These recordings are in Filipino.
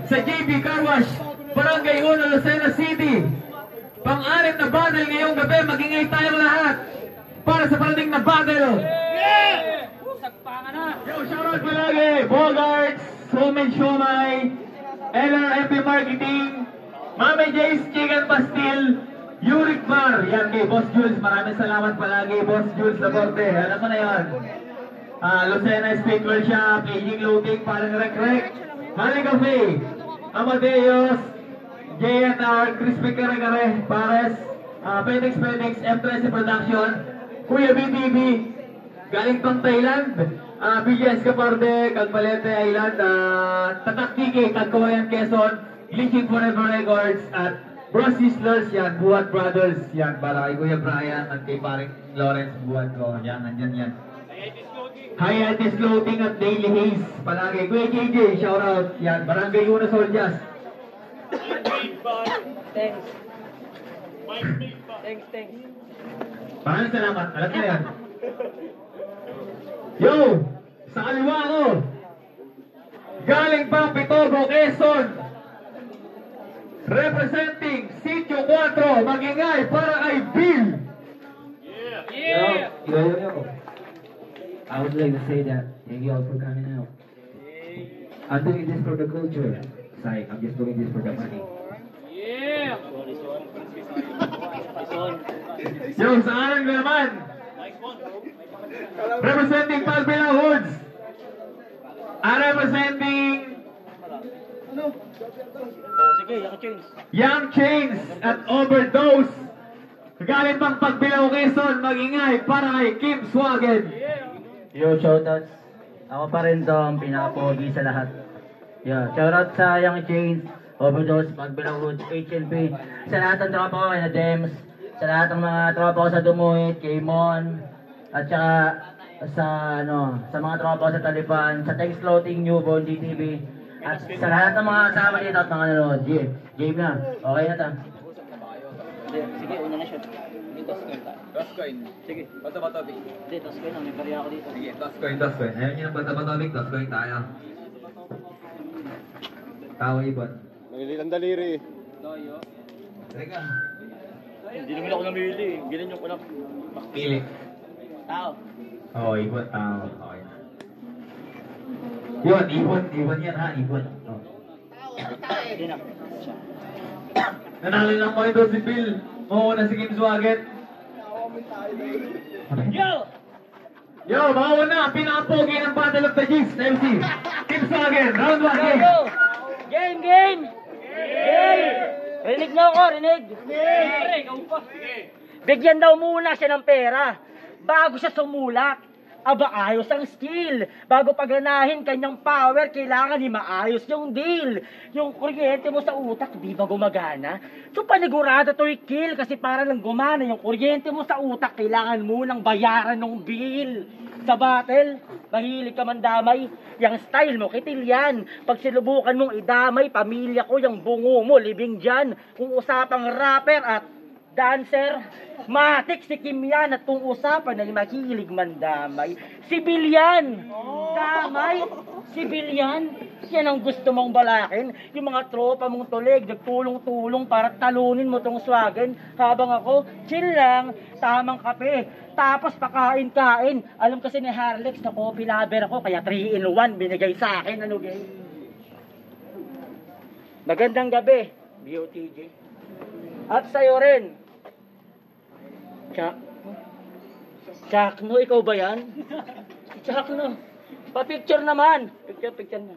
sa JB Car Wash, Barangay 1, Lucena City. Pang-anim na battle ngayong gabi, magingay tayong lahat para sa parating na battle. Yo, shoutout palagi, Bogarts, Somen Shomai, LRMP Marketing, Mami Jay's Chicken Pastil, Yurik Bar. Yan kay Boss Jules, maraming salamat palagi, Boss Jules Laborte. Alam mo na yan. Lucena Speaker Shop, Aging Loading, parang rek-rek, Mali Cafe, Amadeus, JNR, Crispy Kare-Kare, Pares, Penix, M13 Production, Kuya BTV, galing pang Thailand, BGS Caparde, Cagbalete Island, Tatak TK, Tagkawayan Quezon, Glitching Forever Records, at Bro Sislers, yan, Buhat Brothers, yan, para kay Kuya Brian at kay paring Lawrence Buhat ko, yan, nandyan yan. Hiatus Clothing at Daily Haze, palagi. Kuya JJ, shoutout, yan, Barangay Una Soldiers. Thanks. Thanks. Maraming salamat, alam na yan. Yo, sa kaliwa ko, galing pang Pitobo, Quezon, representing Sitio 4, magingay para kay Bill. Yo. I would like to say that thank you all for coming out. I'm doing this for the culture. Sorry, I'm just doing this for the money. Yo, sa akin ko naman, representing Palpila Hoods, representing Young Chains at Overdose, galing pang Pagbilao Quezon, magingay para kay Kim Swagen. Yo, shoutouts. Ako pa rin to ang pinaka-pogi sa lahat. Yeah, shoutout sa Young Chains, Overdose, Pagbilao Hoods, HLP, sa lahat ng tropa ko, kay Dems, sa lahat ng mga tropa ko sa Dumuhit, kay Mon, at saka sa mga tropa ko sa Taliban, sa Thanks Floating, Newborn, DTV, at sa lahat ng mga kasama dito at mga nanonood. Game na. Okay na ta. Sige, una na siya. Toscoin. Sige. Bata-bata-big. Hindi, Toscoin lang. May pariya ako dito. Sige, Toscoin. Ayaw niyo ng bata-bata-big, Toscoin tayo. Tao ibon. Nagilitan daliri. Doyo. Teka. Hindi naman ako namili. Ginan ko lang. Pili. Tao. Oo, ibon, tao. Okay na. Yun, ibon yan ha, ibon. Oh. Hindi na. Nanalo lang mo ito si Bill. Oo, na si Kim Swaget. Yo, bawa na, pinaka-pogi ng Battle of the Jigs, MC. Kim Swaget, round 1, game. Game! Rinig na ako, rinig! Bigyan daw muna siya ng pera bago siya sumulak. Aba, ayos ang skill. Bago pagganahin kanyang power, kailangan ni maayos yung deal. Yung kuryente mo sa utak, di ba gumagana? So panigurado to'y kill kasi para lang gumana yung kuryente mo sa utak, kailangan mo nang bayaran ng bill. Sa battle, mahilig ka man damay, yung style mo, kitil yan. Pag sinubukan mong idamay, pamilya ko, yung bungo mo, libing dyan. Kung usapang rapper at dancer, matik si Kim yan at kung usapan ay mahilig mandamay. Si Bill yan! Damay! Si Bill yan! Yan ang gusto mong balakin. Yung mga tropa mong tulig, nagtulong-tulong para talunin mo tong Swagen. Habang ako, chill lang, tamang kape. Tapos pakain-kain. Alam kasi ni Harlex na coffee lover ako, kaya 3-in-1 binigay sa akin. Ano gay? Magandang gabi, BOTJ. At sa'yo rin. Chakno, ikaw ba yan? Chakno. Pa-picture naman. Picture na.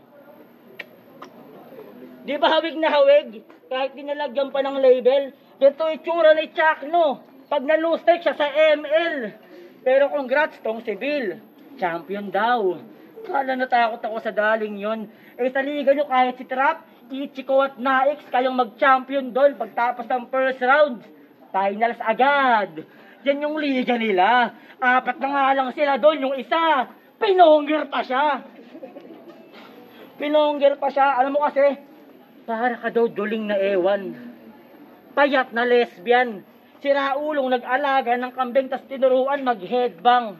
Di ba hawig na hawig? Kahit dinalagyan pa ng label. Ito itsura ni Chakno. Pag na-lose siya sa ML. Pero congrats tong si Bill. Champion daw. Kala natakot ako sa daling yon. Sa liga nyo kahit si Trap, Ichiko at Naix kayong mag-champion doon pagtapos ng first round. Finals agad. Yan yung liga nila. 4 na nga lang sila doon. Yung isa, pinongger pa siya. Alam mo kasi, para ka daw duling na ewan. Payat na lesbian. Si Raulong nag-alaga ng kambing tas tinuruan mag-headbang.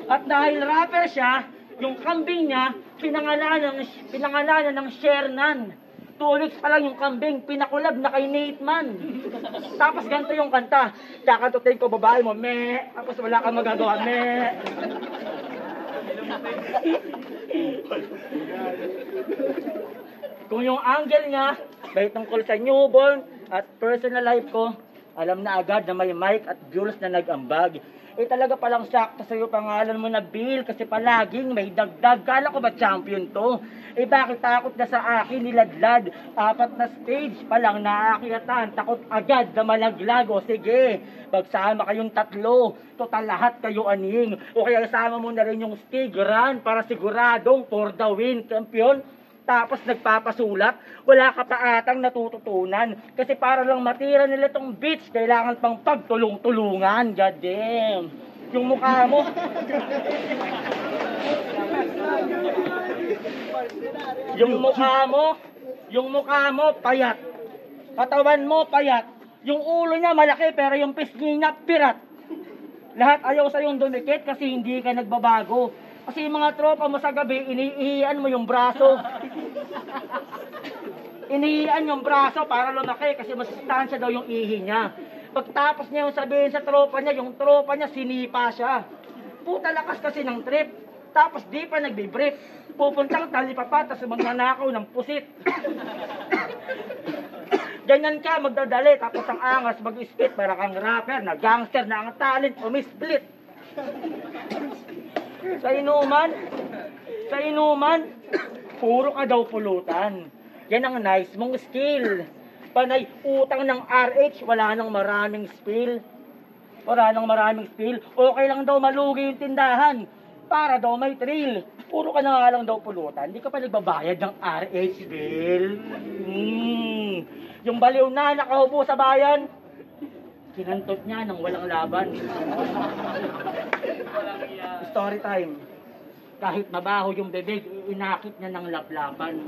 At dahil rapper siya, Yung kambing niya, pinangalanan ng Shernan. 2 weeks pa lang yung kambing, pinakulab na kay Nate Man. Tapos ganito yung kanta, kakantutin ko babae mo, meh. Tapos wala kang magagawa, meh. Kung yung angle niya, may tungkol sa newborn at personal life ko, alam na agad na may Mike at Jules na nag-ambag. Eh talaga palang sakto sa'yo pangalan mo na Bill kasi palaging may dagdag. Kala ko ba champion to? Eh bakit takot na sa akin niladlad? 4 na stage pa lang naakyatan. Takot agad na malaglag. O sige, magsama kayong 3. Total lahat kayo aning. O kaya sama mo na rin yung Stig Run para siguradong for the win, champion. Tapos nagpapasulat, wala ka pa atang natututunan. Kasi para lang matira nila tong beach, kailangan pang pagtulong-tulungan. God damn. Yung mukha mo. yung mukha mo, payat. Katawan mo, payat. Yung ulo niya malaki, pero yung pisngi niya, pirat. Lahat ayaw sa'yong dumikit kasi hindi ka nagbabago. Kasi yung mga tropa mo sa gabi, iniihian mo yung braso. Inihian yung braso para lumaki kasi masustansya daw yung ihi niya. Pagtapos niya yung sabihin sa tropa niya, yung tropa niya sinipa siya. Puta lakas kasi ng trip. Tapos di pa nagbibrief. Pupuntang talipapa, tapos magnanakaw ng pusit. Ganyan ka magdadali, tapos ang angas mag-spit para kang rapper na gangster na ang talent umisplit. Sa inuman, puro ka daw pulutan. Yan ang nice mong skill. Panay utang ng RH, wala nang maraming spill. Okay lang daw malugi yung tindahan. Para daw may thrill. Puro ka na nga lang daw pulutan. Hindi ka pa nagbabayad ng RH bill. Yung baliw na nakaupo sa bayan, kinantot niya nang walang laban. Story time. Kahit mabaho yung bebeg, inakit niya ng laplapan.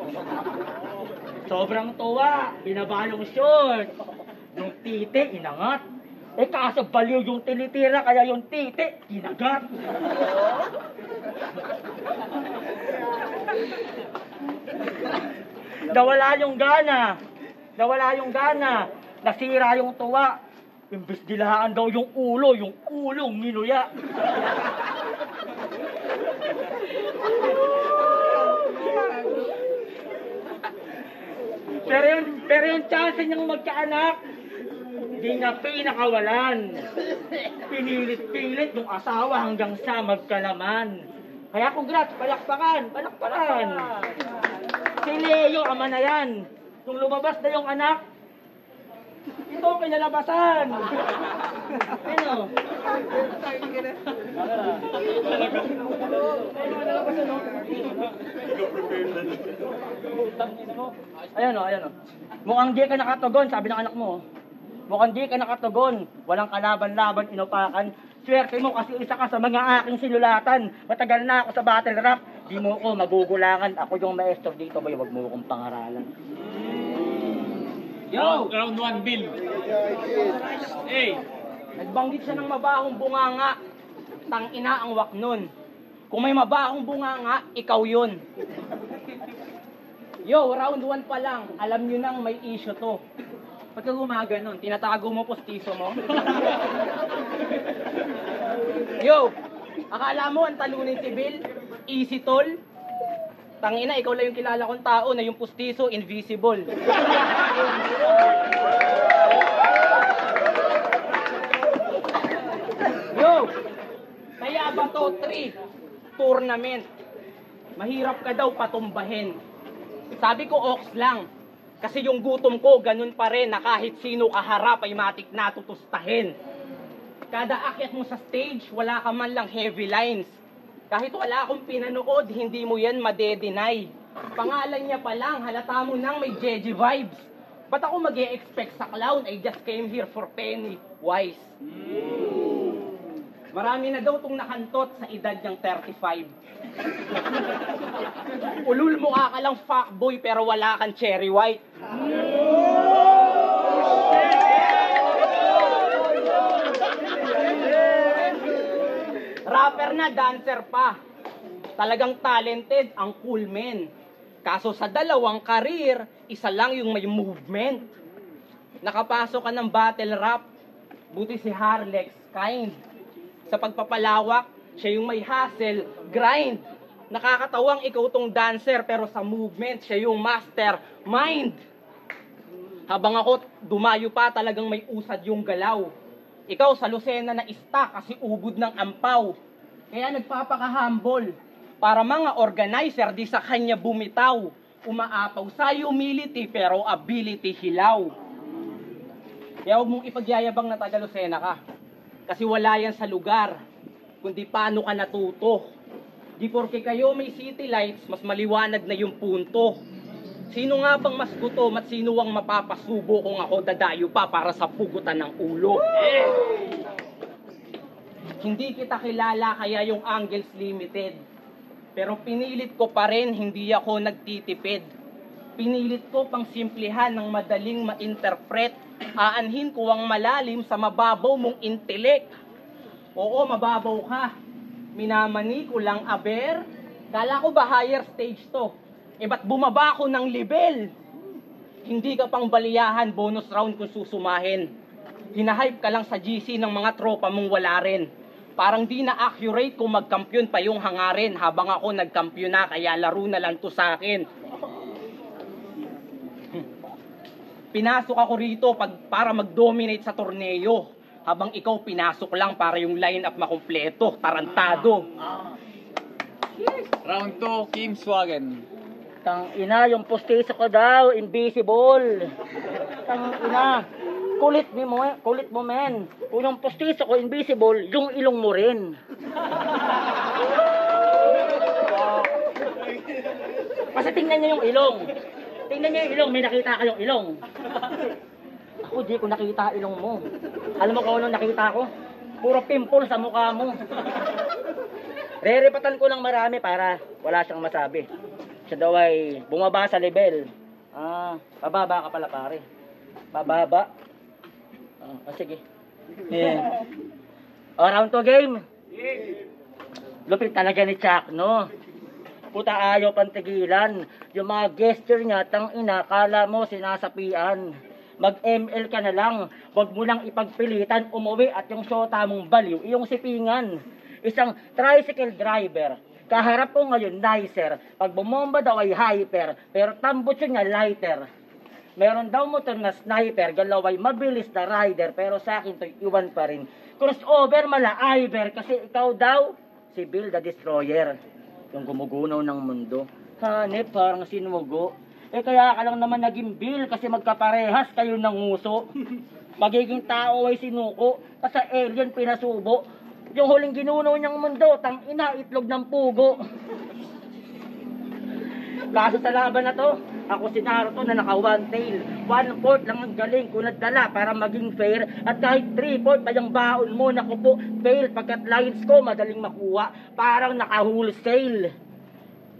Sobrang tuwa, binaba yung short. Yung titi, inangat. Eh kaso baliw yung tinitira, kaya yung titi, kinagat. Nawala yung gana. Nasira yung tuwa. Imbis dilahaan daw yung ulong ninuya. Pero yung chance niyang magkaanak, hindi niya pinakawalan. Pinilit-pilit yung asawa hanggang sa magkalaman. Kaya congrats, palakpakan. Si Leo, ama na yan. Kung lumabas na yung anak, ito kinalabasan. Ano? Ayan o. Mukhang di ka nakatugon, sabi ng anak mo. Mukhang di ka nakatugon. Walang kalaban-laban, inupakan. Swerte mo kasi isa ka sa mga aking sinulatan. Matagal na ako sa battle rap. Di mo ko magugulangan. Ako yung maestro dito, boy. Huwag mo akong pangaralan. Yo! Round 1, Bill. Hey! Nagbanggit siya ng mabahong bunganga. Tangina ang wak nun. Kung may mabahong bunganga, ikaw yun. Yo, round 1 pa lang. Alam nyo nang may issue to. Pagka gumaga nun, tinatago mo postiso mo. Yo, akala mo ang talunin si Bill? Easy tol? Tangina, ikaw lang yung kilala kong tao na yung pustiso, invisible. Yo! Kaya ba to 3 tournament? Mahirap ka daw patumbahin. Sabi ko, ox lang. Kasi yung gutom ko, ganun pa rin na kahit sino kaharap ay matik na tutustahin. Kada akyat mo sa stage, wala ka man lang heavy lines. Kahit wala akong pinanood, hindi mo yan madedenay. Pangalan niya pa lang, halata mo nang may Jeje vibes. Ba't ako mag-e-expect sa clown? I just came here for Pennywise. Marami na daw itong nakantot sa edad niyang 35. Ulul mukha ka lang fuckboy pero wala kang cherry white. Rapper na, dancer pa. Talagang talented ang cool men. Kaso sa dalawang career, isa lang yung may movement. Nakapasok ka ng battle rap, buti si Harlex, kind. Sa pagpapalawak, siya yung may hustle, grind. Nakakatawang ikaw tong dancer, pero sa movement, siya yung master, mind. Habang ako, dumayo pa, talagang may usad yung galaw. Ikaw sa Lucena na ista kasi ubod ng ampaw. Kaya nagpapaka-humble. Para mga organizer, di sa kanya bumitaw. Umaapaw sa humility, pero ability hilaw. Kaya huwag mong ipagyayabang na taga Lucena ka. Kasi wala yan sa lugar, kundi paano ka natuto. Di porke kayo may city lights, mas maliwanag na yung punto. Sino nga bang mas gutom at sino ang mapapasubo kung ako dadayo pa para sa pugutan ng ulo? Hindi kita kilala kaya yung angles limited. Pero pinilit ko pa rin, hindi ako nagtitipid. Pinilit ko pang simplihan ng madaling ma-interpret. Aanhin ko ang malalim sa mababaw mong intelek. Oo, mababaw ka. Minamani ko lang aber. Kala ko ba higher stage to? Ba't bumaba ako ng level? Hindi ka pang baliyahan, bonus round kung susumahin. Hinahype ka lang sa GC ng mga tropa mong wala rin. Parang di na accurate kung magkampiyon pa yung hangarin. Habang ako nagkampiyon na, kaya laro na lang to sa akin. Pinasok ako rito para mag-dominate sa torneo. Habang ikaw pinasok lang para yung line-up makumpleto. Tarantado. Round 2, Kim Swagen. Tang ina, yung postiso ko daw, invisible. Tang ina, kulit mo men. Kung yung postiso ko invisible, yung ilong mo rin. Kasi tingnan niyo yung ilong. Tingnan niyo yung ilong, may nakita kayong ilong. Ako di ko nakita ilong mo. Alam mo kung anong nakita ko? Puro pimple sa mukha mo. Rerepatan ko ng marami para wala siyang masabi. Siya daw ay bumaba sa level. Pababa ka pala pare. Pababa. Sige. Yeah. Round 2 game. Lupit talaga ni Chuck, no? Puta ayaw pantigilan. Yung mga gesture niya, tang ina, kala mo sinasapian. Mag-ML ka na lang. Huwag mo lang ipagpilitan umuwi at yung shota mong baliw, iyong sipingan. Isang tricycle driver. Kaharap ko ngayon, nicer. Pag bumomba daw ay hyper, pero tambot yun nga lighter. Meron daw motor na sniper, galaw ay mabilis na rider, pero sa akin to'y iwan pa rin. Crossover mala Iver, kasi ikaw daw, si Bill the Destroyer. Yung gumugunaw ng mundo. Hanep, parang sinugo. Kaya ka lang naman naging Bill, kasi magkaparehas kayo ng nguso. Magiging tao ay sinuko, kasi alien pinasubo. Yung huling ginuno niyang mundo, tang ina, itlog ng pugo. Kaso sa laban na to, ako si Naruto na naka one tail. 1/4 lang ang galing ko nadala para maging fair. At kahit 3/4 pa yung baon mo, naku po, fail. Pagkat lines ko madaling makuha, parang naka wholesale.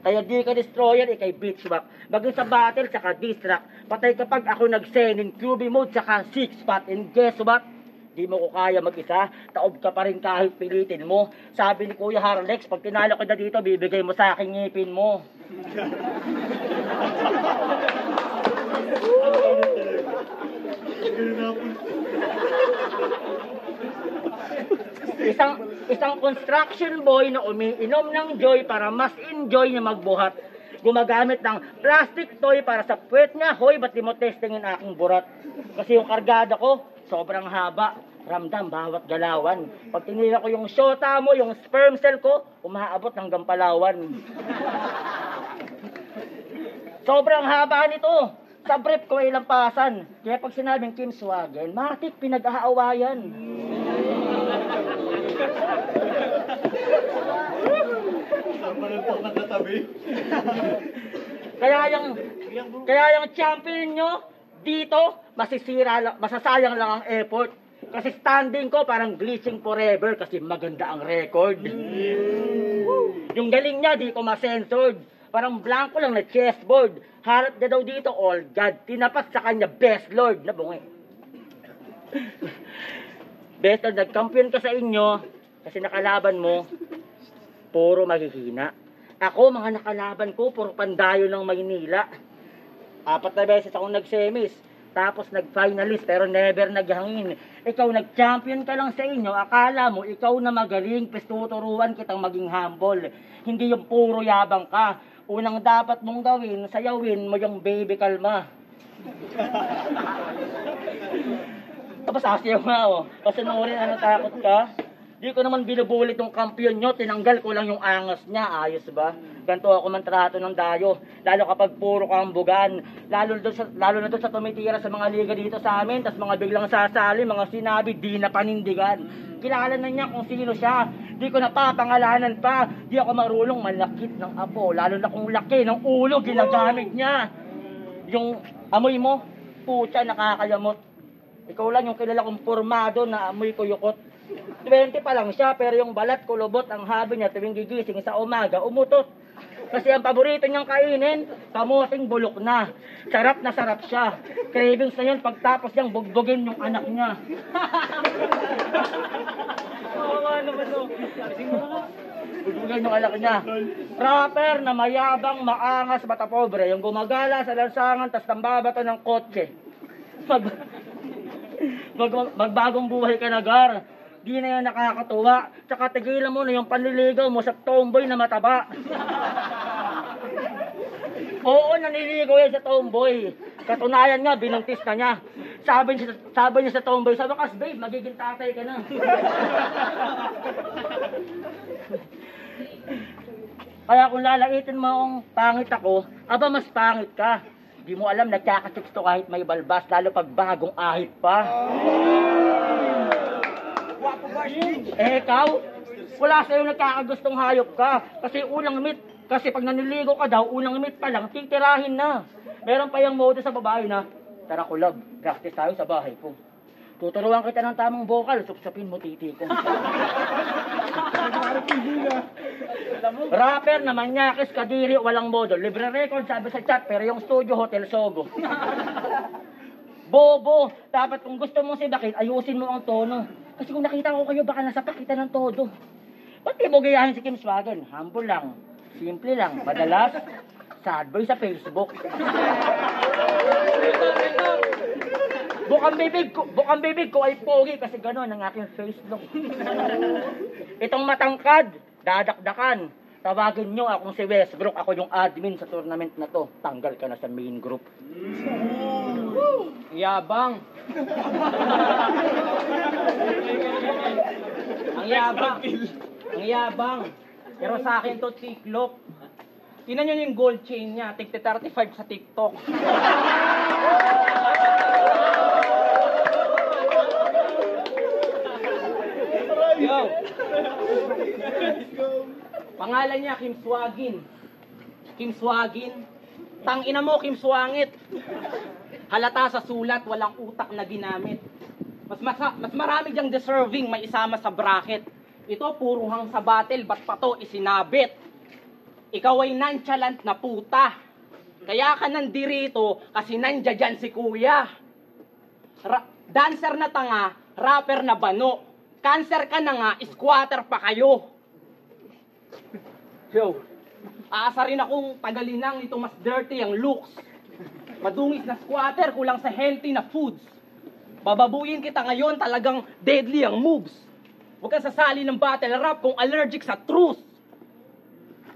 Kaya di ka destroyer, ikay bitchback. Bagay sa battle, saka distract. Patay kapag ako nag-send in QB mode, saka 6-spot. And guess what? Di mo ko kaya mag-isa, taob ka pa rin kahit pilitin mo. Sabi ni Kuya Harlex, pag tinalo ko na dito, bibigay mo sa aking ngipin mo. Isang construction boy na umiinom ng joy para mas enjoy niya magbuhat. Gumagamit ng plastic toy para sa puwet niya. Hoy, ba't di mo testingin aking burat? Kasi yung kargada ko, sobrang haba. Ramdam bawat galawan. Pag tinira ko yung shota mo, yung sperm cell ko, umaabot hanggang Palawan. Sobrang haba nito. Sa brief ko ay lampasan. Kaya pag sinabing Kim Swagen, matik pinag-aawayan. Kaya yung champion nyo, dito, masasayang lang ang effort. Kasi standing ko parang glitching forever kasi maganda ang record. Yung galing niya, di ko masensored. Parang blanco lang na chessboard. Harap na daw dito, all God. Tinapat sa kanya, best Lord. Nabungi. Best Lord, nagkampiyon ka sa inyo kasi nakalaban mo, puro mahihina. Ako, mga nakalaban ko, puro pandayo ng Maynila. 4 na beses akong nag-semis. Tapos nag-finalist pero never naghangin. Ikaw nag-champion ka lang sa inyo, akala mo ikaw na magaling, tuturuan kitang maging humble. Hindi yung puro yabang ka. Unang dapat mong gawin, sayawin mo yung baby kalma. Tapos asyaw nga pasunurin, ano takot ka? Di ko naman binubulit yung kampiyon nyo, tinanggal ko lang yung angas niya, ayos ba? Ganto ako man trato ng dayo, lalo kapag puro kambugan, lalo na doon sa tumitira sa mga liga dito sa amin, tas mga biglang sasali, mga sinabi, di na panindigan. Kilala na niya kung sino siya, di ko napapangalanan pa, di ako marunong malakit ng apo, lalo na kung laki ng ulo ginagamit niya. Yung amoy mo, putya, nakakayamot. Ikaw lang yung kilala kong pormado na amoy ko yukot. 20 pa lang siya, pero yung balat kulubot ang habi niya tuwing gigising sa umaga, umutot. Kasi ang paborito niyang kainin, kamuting bulok na. Sarap na sarap siya. Cravings na yun pagtapos niyang bugbugin yung anak niya. Oo, ano ba ito? Bugbugin yung anak niya. Rapper na mayabang, maangas, mata pobre. Yung gumagala sa lansangan, tas nambabato ng kotse. Magbagong buhay ka na, Gar. Di na yan nakakatuwa. Tsaka tigilan mo na yung panliligaw mo sa tomboy na mataba. Oo, naniligaw yan sa tomboy. Katunayan nga, binuntis na niya. Sabi niya sa tomboy, sa wakas, babe, magiging tatay ka na. Kaya kung lalaitin mo ang pangit ako, aba mas pangit ka. Di mo alam, nagkakachicks to kahit may balbas, lalo pag bagong ahit pa. Ikaw, wala sa'yo nagkakagustong hayop ka. Kasi pag naniligo ka daw, unang meet pa lang, titirahin na. Meron pa yung mode sa babae na, tara kulab, practice tayo sa bahay ko. Tuturuan kita ng tamang vocal, supsupin mo titi ko. Rapper na manyakis, kadiri, walang modo. Libre record, sabi sa chat, pero yung studio, Hotel Sogo. Bobo, dapat kung gusto mong sibakin, ayusin mo ang tono. Kasi kung nakita ko kayo, baka nasa pakita ng todo. Ba't di mo gayahin si Kim Swagen? Humble lang, simple lang, madalas, sad boy sa Facebook. Bukang bibig ko ay pogi kasi gano'n ang aking face look. Itong matangkad, dadakdakan. Tawagin nyo akong si Westbrook, ako yung admin sa tournament na to. Tanggal ka na sa main group. Yabang. Ang yabang. Ang yabang. Pero sa akin to, tiklop. Tingnan nyo yung gold chain niya, tig 35 sa TikTok. Yo. Pangalan niya, Kim Swagin. Kim Swagin. Tangina mo, Kim Swangit. Halata sa sulat, walang utak na ginamit. Mas marami diyang deserving may isama sa bracket. Ito, puro hang sa battle, ba't pa to isinabit? Ikaw ay nonchalant na puta. Kaya ka nandirito kasi nandya dyan si kuya. Dancer na tanga, rapper na bano. Cancer ka na nga, squatter pa kayo. Yo, aasa rin akong tagalinang nito mas dirty ang looks. Madungis na squatter, kulang sa healthy na foods. Bababuyin kita ngayon, talagang deadly ang moves. Huwag kang sasali ng battle rap kung allergic sa truth.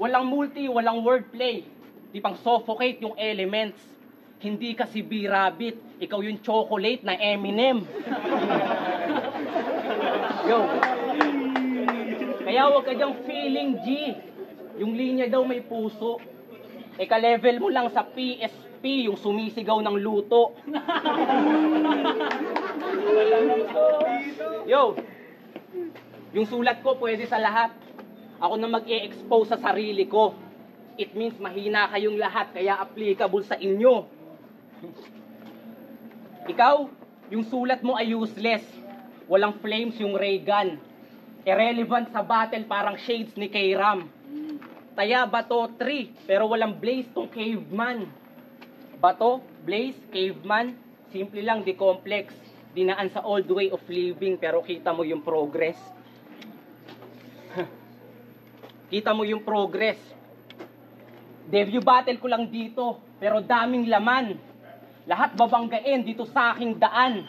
Walang multi, walang wordplay. Di pang suffocate yung elements. Hindi ka si B-Rabbit, ikaw yung chocolate na Eminem. Yo. Kaya huwag ka dyang feeling G. Yung linya daw may puso. Eka-level mo lang sa PSP, yung sumisigaw ng luto. Yo. Yung sulat ko pwede sa lahat. Ako na mag-e-expose sa sarili ko. It means mahina kayong lahat, kaya applicable sa inyo. Ikaw, yung sulat mo ay useless. Walang flames yung ray gun. Irrelevant sa battle, parang shades ni K-Ram. Taya, bato, tree, pero walang blaze tong caveman. Bato, blaze, caveman, simple lang, di complex. Dinaan sa old way of living, pero kita mo yung progress. Kita mo yung progress. Debut battle ko lang dito, pero daming laman. Lahat babanggain dito sa aking daan.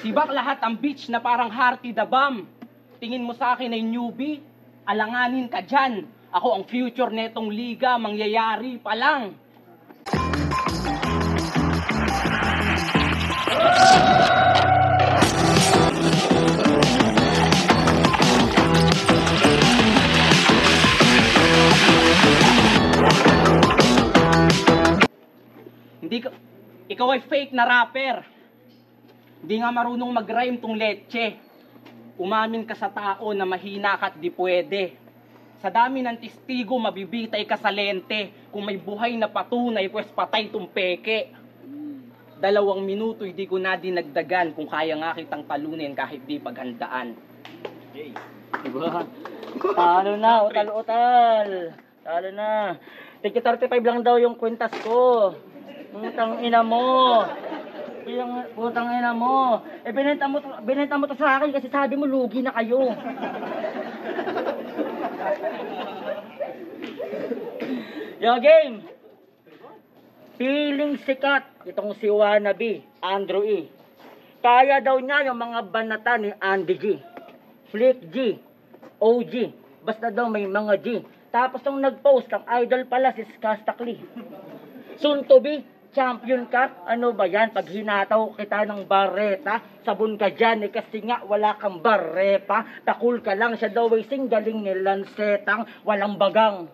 Sibak lahat ang beach na parang Hearty the Bomb. Tingin mo sa akin ay newbie, alanganin ka dyan. Ako ang future netong liga, mangyayari pa lang. Ikaw ay fake na rapper. Hindi nga marunong mag-rhyme tong leche. Umamin ka sa tao na mahina ka at di pwede. Sa dami ng testigo, mabibitay ka sa lente. Kung may buhay na patunay, pues patay tong peke. 2 minuto, hindi ko na dinagdagan kung kaya nga kitang talunin kahit di paghandaan. Diba? Talo na, utal-utal. Talo na. Tigit 35 lang daw yung kwintas ko. Putang ina mo. Putang ina mo. Eh, binenta mo to sa akin kasi sabi mo lugi na kayo. Yo, game. Feeling sikat itong si Wannabe, Andrew E. Kaya daw niya yung mga banata ni Andy G, Flick G, OG. Basta daw may mga G. Tapos nung nag-post, kang idol pala si Skastakli. Soon to be champion ka, ano ba yan? Pag hinataw kita ng bareta, sabon ka dyan, kasi nga wala kang barepa, takul ka lang, siya daw ay singgaling ni Lansetang, walang bagang.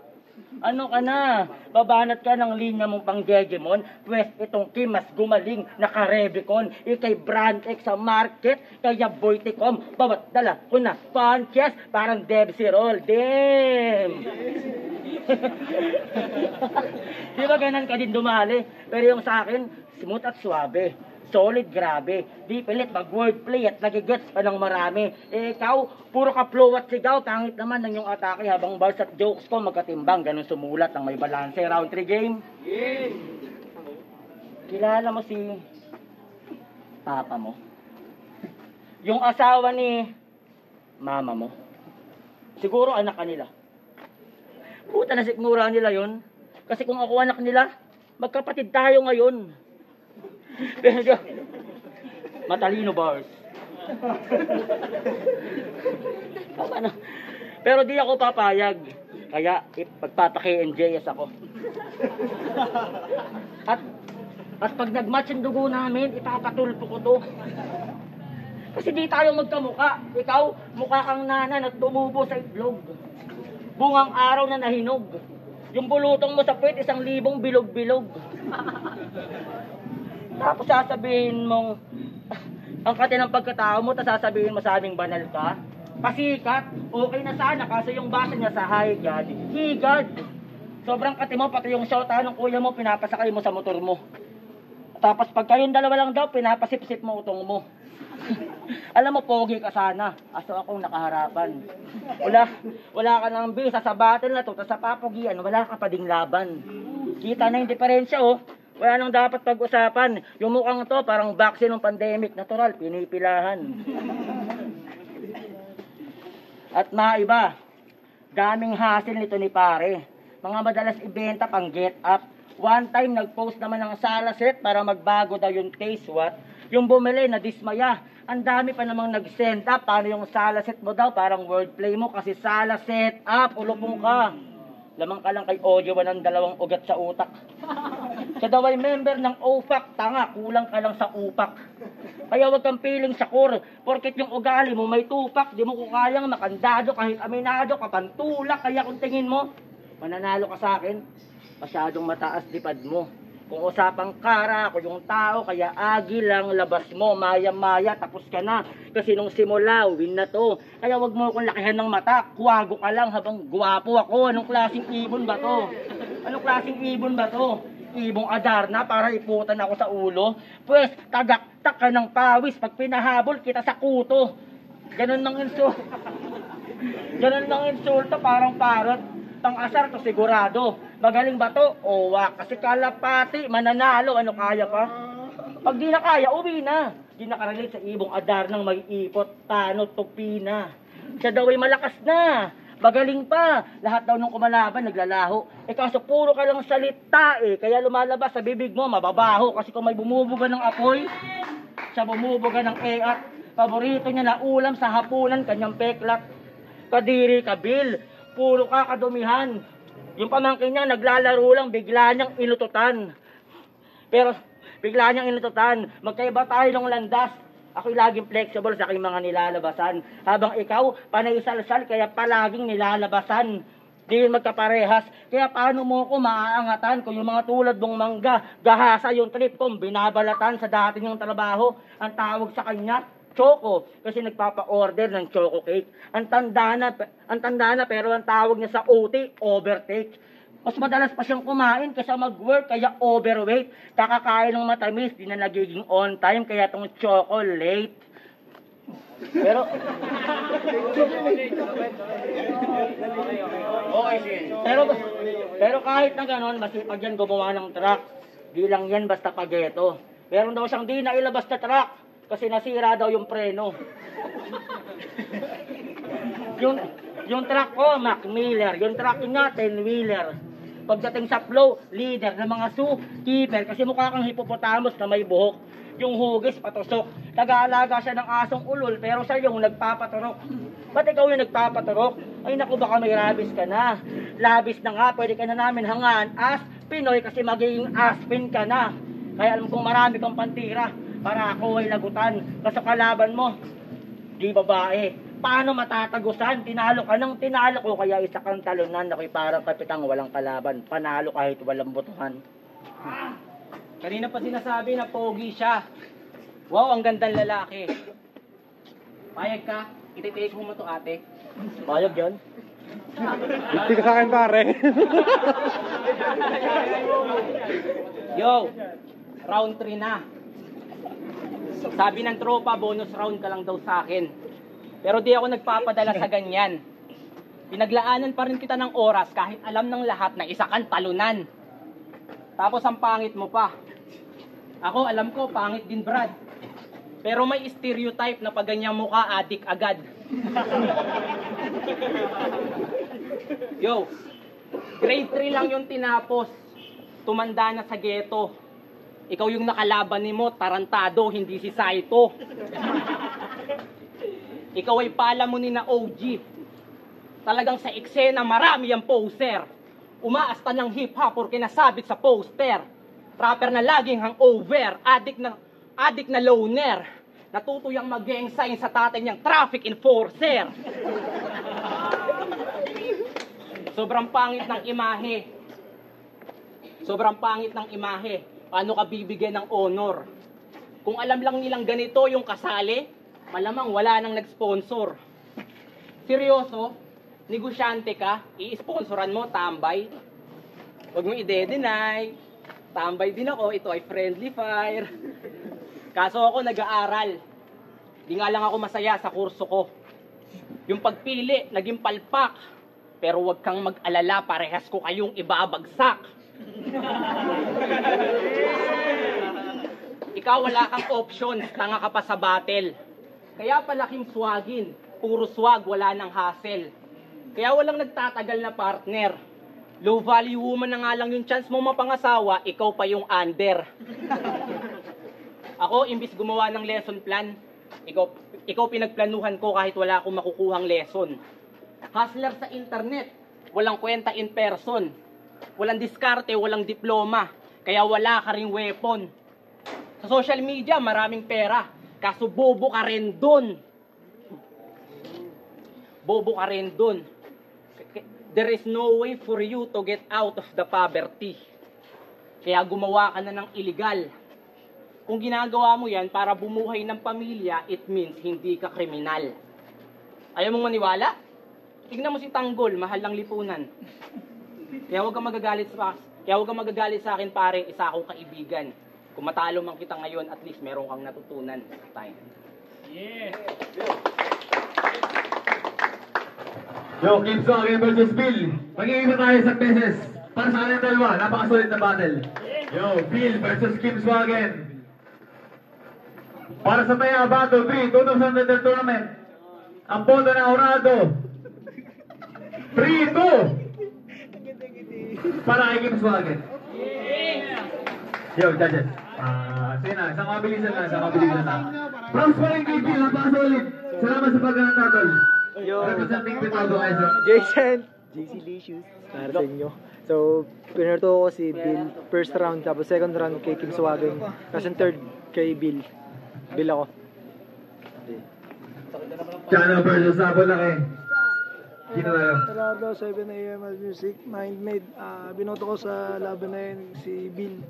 Ano ka na? Babanat ka ng linya mong pang Digimon, pwes itong Kim mas gumaling, naka-Rebicon, ikay brand X sa market, kaya Boyticom, bawat dala ko na punches, parang Debsy Roll, damn! Di ba ganun ka din dumali? Pero yung sa akin, smooth at suabe. Solid, grabe. Di pilit mag-wordplay at nagigets pa ng marami. Eh, ikaw, puro ka flow at sigaw. Pangit naman ng yung atake habang bars at jokes ko magkatimbang. Ganun sumulat ng may balanse. Round 3 game. Yeah. Kilala mo si papa mo? Yung asawa ni mama mo? Siguro anak kanila. Puta na sikmura nila yon. Kasi kung ako anak nila, magkapatid tayo ngayon. Pero, matalino bars. Pero di ako papayag. Kaya pagpapaki-NJS ako. At pag nag-match yung dugo namin, ipapatulpo ko to. Kasi di tayo magkamuka. Ikaw, mukha kang nanan at tumubo sa itlog. Bungang araw na nahinog. Yung bulutong mo sa puwet, 1,000 bilog-bilog. Tapos sasabihin mong, ang kati ng pagkatao mo, tapos sasabihin mo sa aming banal ka. Pasikat, okay na sana, kaso yung basa niya sa high god. Higad. Sobrang kati mo, pati yung shota ng kuya mo, pinapasakay mo sa motor mo. Tapos pag kayong dalawa lang daw, pinapasip-sip mo utong mo. Alam mo, pogi ka sana. Aso akong nakaharapan. Wala ka ng bisa sa battle na to, tapos sa papogian, wala ka pa ding laban. Kita na yung diferensya, oh. Wala nang dapat pag-usapan. Yung mukhang to, parang vaccine ng pandemic. Natural, pinipilahan. At maiba, daming hassle nito ni pare. Mga madalas ibenta pang get up. One time, nag-post naman ng Salaset para magbago daw yung taste what. Yung bumili na dismaya. Ang dami pa namang nag-send up. Paano yung Salaset mo daw? Parang wordplay mo kasi Salaset up. Ulupong ka. Lamang ka lang kay Ojo ng 2 ugat sa utak. Siya daw ay member ng OFAC. Tanga, kulang ka lang sa upak. Kaya wag kang piling sa core. Porket yung ugali mo may tupak. Di mo ko kayang makandado kahit aminado ka pantulak. Kaya kung tingin mo, mananalo ka sa akin. Masyadong mataas lipad mo. Kung usapang kara, ako yung tao, kaya agi lang labas mo, maya-maya, tapos ka na. Kasi nung simula, win na to. Kaya wag mo akong lakihan ng mata, kuwago ka lang habang guwapo ako. Anong klaseng ibon ba to? Anong klaseng ibon ba to? Ibong Adarna para iputan ako sa ulo? Pues, tagaktak ka ng pawis pag pinahabol kita sa kuto. Ganun ng insulto. Ganun ng insulto, parang parot. Pang-asar to sigurado. Magaling ba to? Owa. Kasi kalapati, mananalo. Ano kaya pa? Pag di na kaya, uwi na. Di nakarelate sa ibong Adar ng may ipot, tano, tupina. Siya daw ay malakas na. Magaling pa. Lahat daw nung kumalaban, naglalaho. Kaso puro ka lang salita kaya lumalabas sa bibig mo, mababaho. Kasi kung may bumubuga ng apoy, siya bumubuga ng at paborito niya na ulam sa hapunan, kanyang peklat. Kadiri, kabil, puro ka kadumihan. Yung pamangkin niya, naglalaro lang, bigla niyang inututan. Pero, bigla niyang inututan. Magkaiba tayo ng landas. Ako'y laging flexible sa aking mga nilalabasan. Habang ikaw, panay-salsal, kaya palaging nilalabasan. Di yun magkaparehas. Kaya paano mo ko maaangatan kung yung mga tulad mong mangga, gahasa yung trip kong binabalatan sa dati niyang trabaho. Ang tawag sa kanya, Choco, kasi nagpapa-order ng choco cake. Ang tanda na pero ang tawag niya sa OT, overtake. Mas madalas pa siyang kumain kaysa mag-work, kaya overweight. Kakakain ng matamis, di na nagiging on time, kaya itong chocolate. Pero kahit na gano'n, masipag yan gumawa ng truck. Di lang yan basta pageto. Meron daw siyang di nailabas na truck kasi nasira daw yung preno. yung truck ko, Mac Miller. Yung truck niya, 10-wheeler. Pagdating sa flow, leader ng mga keeper kasi mukha kang hippopotamus na may buhok. Yung hugis patusok. Nag-aalaga siya ng asong ulol pero siya yung nagpapaturok. Ba't ikaw yung nagpapaturok? Ay naku, baka may rabies ka na. Labis na nga, pwede ka na namin hangaan as Pinoy kasi magiging aspin ka na. Kaya alam kong marami kang pantira para ako ay lagutan. Kasi kalaban mo, di babae. Paano matatagusan? Tinalo ka ng tinalo ko, kaya isa kang talunan. Ako'y parang kapitang walang kalaban. Panalo kahit walang botohan. Kanina pa sinasabi na pogi siya. Wow, ang gandang lalaki. Payag ka? Ititake mo to, ate. Bayag yan? Hindi ka sa akin, pare. Yo, round 3 na. Sabi ng tropa, bonus round ka lang daw sa akin. Pero di ako nagpapadala sa ganyan. Pinaglaanan pa rin kita ng oras kahit alam ng lahat na isa kang talunan. Tapos ang pangit mo pa. Ako, alam ko, pangit din, Brad. Pero may stereotype na pag ganyang mukha, adik agad. Yo, grade 3 lang yung tinapos. Tumanda na sa ghetto. Ikaw yung nakalaban ni mo, tarantado, hindi si Saito. Ikaw ay palamunin na OG. Talagang sa eksena marami ang poser. Umaasta ng hip-hop or kinasabit sa poster. Rapper na laging hangover. Adik na loner. Natutuyang mag-gang sign sa tatay niyang traffic enforcer. Sobrang pangit ng imahe. Sobrang pangit ng imahe. Paano ka bibigyan ng honor? Kung alam lang nilang ganito yung kasali, malamang wala nang nag-sponsor. Seryoso? Negosyante ka? I-sponsoran mo, tambay? Huwag mo i-deny. Tambay din ako, ito ay friendly fire. Kaso ako nag-aaral. Di nga lang ako masaya sa kurso ko. Yung pagpili, naging palpak. Pero huwag kang mag-alala, parehas ko kayong ibabagsak. Ikaw wala kang option, tanga ka pa sa battle. Kaya palaking swagin, puro swag, wala nang hassle. Kaya walang nagtatagal na partner. Low value woman na nga lang yung chance mo mapangasawa, ikaw pa yung under. Ako, imbis gumawa ng lesson plan, ikaw pinagplanuhan ko kahit wala akong makukuhang lesson. Hustler sa internet, walang kwenta in person. Walang diskarte, walang diploma. Kaya wala ka ring weapon. Sa social media, maraming pera. Kaso bobo ka rin dun. Bobo ka rin dun. There is no way for you to get out of the poverty. Kaya gumawa ka na ng illegal. Kung ginagawa mo yan para bumuhay ng pamilya, it means hindi ka kriminal. Ayaw mong maniwala? Tignan mo si Tanggol, mahal ng lipunan. Kaya huwag kang magagalit sa akin, pare, isa akong kaibigan. Kung matalo man kita ngayon, at least meron kang natutunan. Time. Yeah! Yo, Kim Swagen versus Bill. Mag-iiba tayo sa beses. Para sa akin dalawa, napakasulit na battle. Yo, Bill versus Kim Swagen. Para sa Maya Battle 3, 2000 Tournament. Ang boto na Orado. 3-2. Para kay Kim Swagen. Yo, judges. Sige na, isang mabilisan na. Props pa rin kay Bill, napakasulit. Salamat sa pagkakanta, tol. Representing Pitago Quezon. Jason, JC Licious, para sa inyo. So, pinarto ko si Bill, first round, tapos second round kay Kim Swagen, tapos yung third kay Bill. Bill ako. Chano versus Sabon lang eh. Sino tayo? Sarado, 7 AM Music, Mindmade. Binoto ko sa laban na yun, si Bill.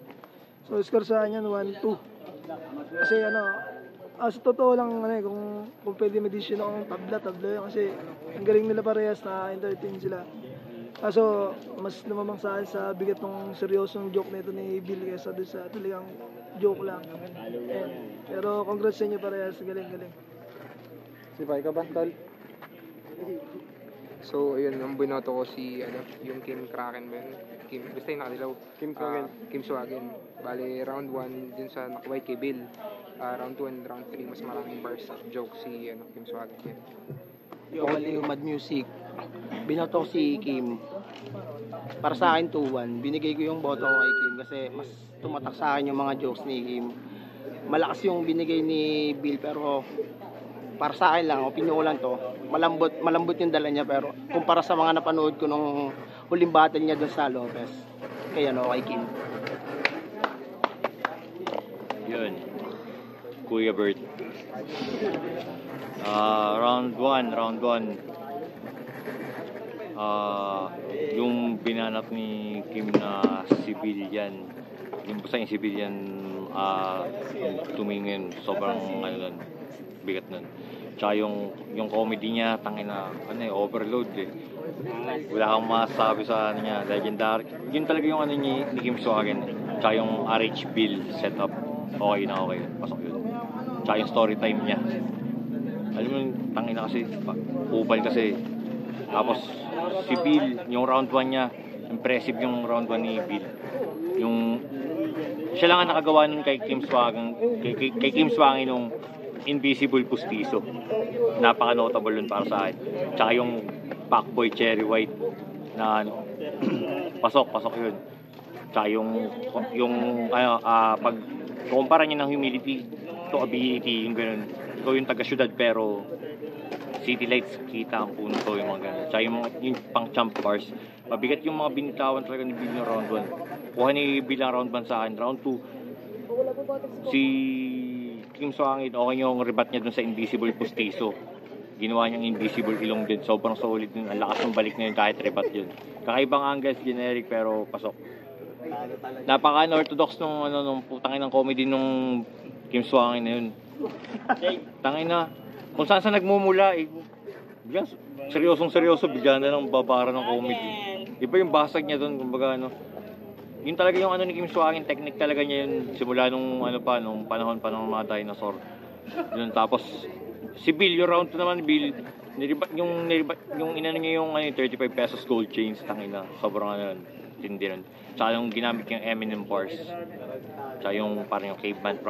So, score sa kanya 1-2. Kasi sa totoo lang, kung pwede medisyon akong tabla yun. Kasi, ang galing nila parehas na entertain sila. Kaso, mas lumamang sa akin sa bigat ng seryosong joke nito ni Bill kaysa doon sa talagang joke lang. Pero, congrats sa inyo parehas. Galing. Si Pai ka ba, tol? So, ayun, ang binoto ko si, yung Kim Kraken ba yun? Basta yung nakadilaw. Kim Swagen. Bale, round 1 din sa nakaway kay Bill. Round 2 and round 3, mas maraming bars at jokes si, Kim Swagen. Yeah. Yo, Mad Music. Binoto ko si Kim. Para sa akin 2-1. Binigay ko yung boto ko kay Kim kasi mas tumatak sa akin yung mga jokes ni Kim. Malakas yung binigay ni Bill pero para sa akin lang, opinion ko lang to. Malambot yung dala niya pero kumpara sa mga napanood ko nung huling battle niya doon sa Lopez. Kaya kay Kim. Yun. Kuya Bert. Round 1. Yung binanap ni Kim na civilian. Yung basta yung civilian tumingin. Sobrang bigat nun. Tsaka yung comedy niya, overload eh. Wala kang masasabi sa niya, legendary. Yun talaga yung ni Kim Swagen. Tsaka yung RH Bill setup. Okay. Pasok yun. Tsaka yung story time niya. Alam mo yung kasi, upal kasi. Tapos si Bill, yung round 1 niya, impressive yung round 1 ni Bill. Siya lang ang nakagawa nun kay Kim Swagen, kay Kim Swagen nung Invisible Pustiso. Napaka-notable yun para sa akin. Tsaka yung Pacboy Cherry White na pasok yun. Tsaka pag kumpara niya ng humility to ability, yung gano'n. Ikaw yung taga-syudad pero city lights kita ang punto, yung mga gano'n. Tsaka yung pang-champ bars. Mabigat yung mga binitawan talaga ni Bill ng round 1. Kuha ni Bill ang round 1 sa akin. Round 2, si Kim Swagen, okay yung rebat niya dun sa Invisible Pustiso. Ginawa niyang Invisible Ilong din. Sobrang solid din. Ang lakas ng balik na yun kahit rebat yun. Kakaibang angles, generic, pero pasok. Napaka-unorthodox nung putangin ng comedy nung Kim Swagen na yun. Tangin na. Kung saan nagmumula, bigyan, seryoso, bigyan na ng babara ng comedy. Iba yung basag niya dun, kumbaga yun talaga yung ni Kim Swagen, technique talaga niya yun simula nung panahon pa ng mga dinosaur. Yun, tapos si Bill, yung round 2 naman ni Bill, yung inano niya yung 35 pesos gold chains, tangina, sobrang tindi nun. Tsaka yung ginamit yung Eminem bars. Tsaka yung parang yung caveman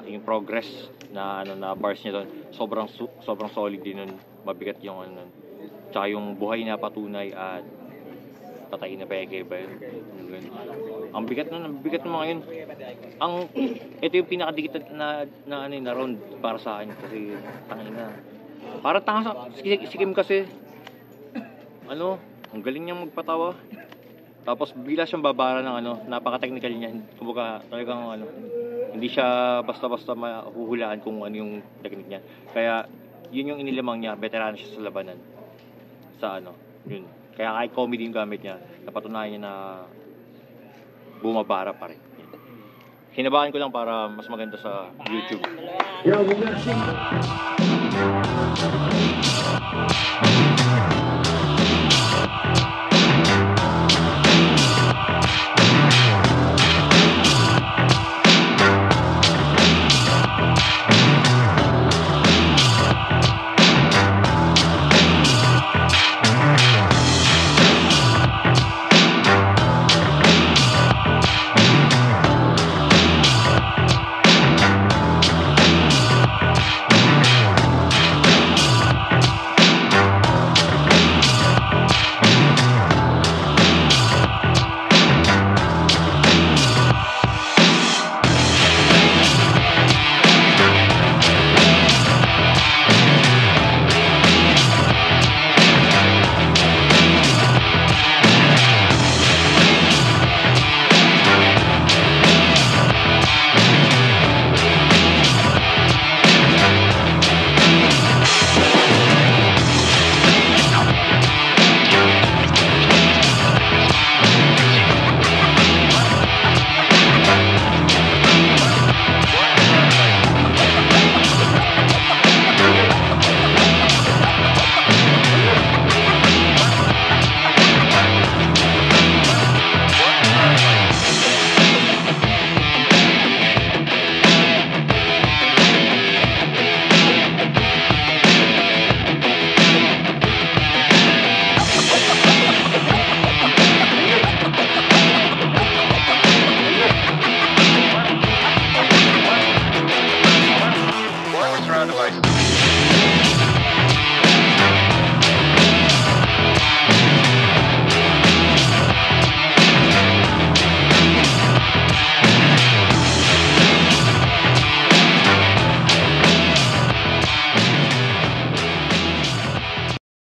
yung progress na bars niya doon, sobrang solid din nun, mabigat yung nun. Tsaka yung buhay na patunay at tatay na peke ba yun? Ang bigat ng mga yun. Ito yung pinakadikit na round para sa akin kasi tangina. Para tanga si Kim kasi ang galing niyang magpatawa. Tapos bigla siyang babara ng napaka-technical niya. Kumbaga talagang hindi siya basta-basta mahuhulaan kung ano yung technique niya. Kaya yun yung inilamang niya, veteran siya sa labanan. Yun. Kaya kahit comedy yung gamit niya, napatunayan niya na bumabara pa rin. Hinabahan ko lang para mas maganda sa YouTube. Yo,